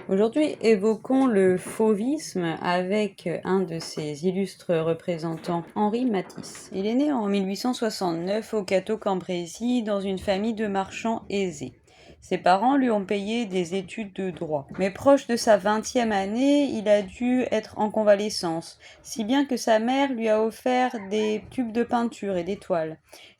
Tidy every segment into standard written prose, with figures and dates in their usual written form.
Aujourd'hui, évoquons le fauvisme avec un de ses illustres représentants, Henri Matisse. Il est né en 1869 au Cateau-Cambrésis dans une famille de marchands aisés. Ses parents lui ont payé des études de droit. Mais proche de sa 20e année, il a dû être en convalescence, si bien que sa mère lui a offert des tubes de peinture et des toiles.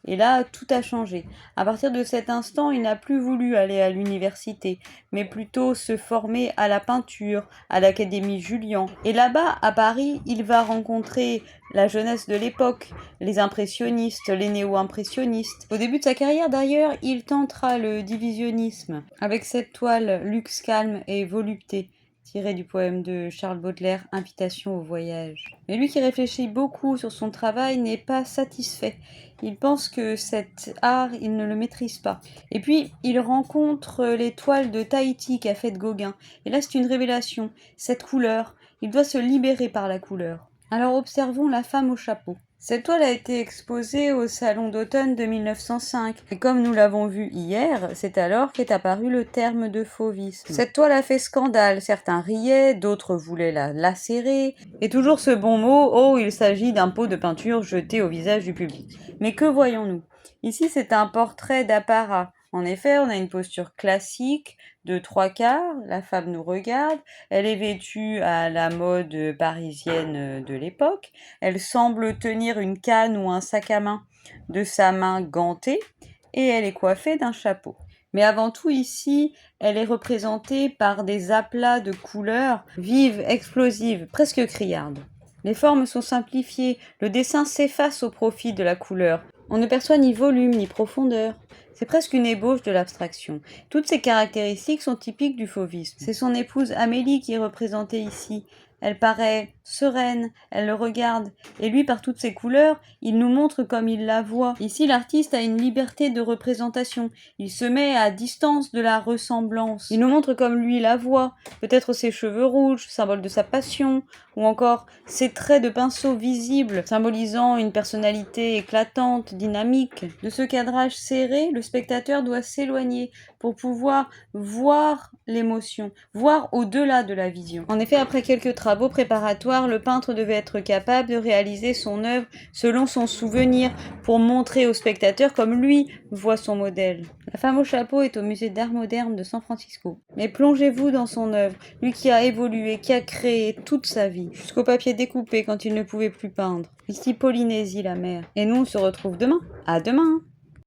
Et là, tout a changé. À partir de cet instant, il n'a plus voulu aller à l'université, mais plutôt se former à la peinture, à l'Académie Julian. Et là-bas, à Paris, il va rencontrer la jeunesse de l'époque, les impressionnistes, les néo-impressionnistes. Au début de sa carrière d'ailleurs, il tentera le divisionnisme, avec cette toile Luxe calme et volupté, tirée du poème de Charles Baudelaire, Invitation au voyage. Mais lui qui réfléchit beaucoup sur son travail n'est pas satisfait. Il pense que cet art, il ne le maîtrise pas. Et puis, il rencontre les toiles de Tahiti qu'a faites Gauguin. Et là, c'est une révélation. Cette couleur, il doit se libérer par la couleur. Alors observons la femme au chapeau. Cette toile a été exposée au Salon d'automne de 1905. Et comme nous l'avons vu hier, c'est alors qu'est apparu le terme de fauvisme. Cette toile a fait scandale. Certains riaient, d'autres voulaient la lacérer. Et toujours ce bon mot, oh, il s'agit d'un pot de peinture jeté au visage du public. Mais que voyons-nous ? Ici, c'est un portrait d'apparat. En effet, on a une posture classique de 3/4, la femme nous regarde, elle est vêtue à la mode parisienne de l'époque, elle semble tenir une canne ou un sac à main de sa main gantée et elle est coiffée d'un chapeau. Mais avant tout ici, elle est représentée par des aplats de couleurs vives, explosives, presque criardes. Les formes sont simplifiées, le dessin s'efface au profit de la couleur. On ne perçoit ni volume ni profondeur. C'est presque une ébauche de l'abstraction. Toutes ces caractéristiques sont typiques du fauvisme. C'est son épouse Amélie qui est représentée ici. Elle paraît sereine, elle le regarde, et lui, par toutes ses couleurs, il nous montre comme il la voit. Ici, l'artiste a une liberté de représentation. Il se met à distance de la ressemblance. Il nous montre comme lui la voit, peut-être ses cheveux rouges, symbole de sa passion, ou encore ses traits de pinceau visibles, symbolisant une personnalité éclatante, dynamique. De ce cadrage serré, le spectateur doit s'éloigner pour pouvoir voir l'émotion, voir au-delà de la vision. En effet, après quelques travaux préparatoires, le peintre devait être capable de réaliser son œuvre selon son souvenir pour montrer au spectateur comme lui voit son modèle. La femme au chapeau est au musée d'art moderne de San Francisco. Mais plongez-vous dans son œuvre, lui qui a évolué, qui a créé toute sa vie, jusqu'au papier découpé quand il ne pouvait plus peindre. Ici Polynésie la mer. Et nous on se retrouve demain. À demain!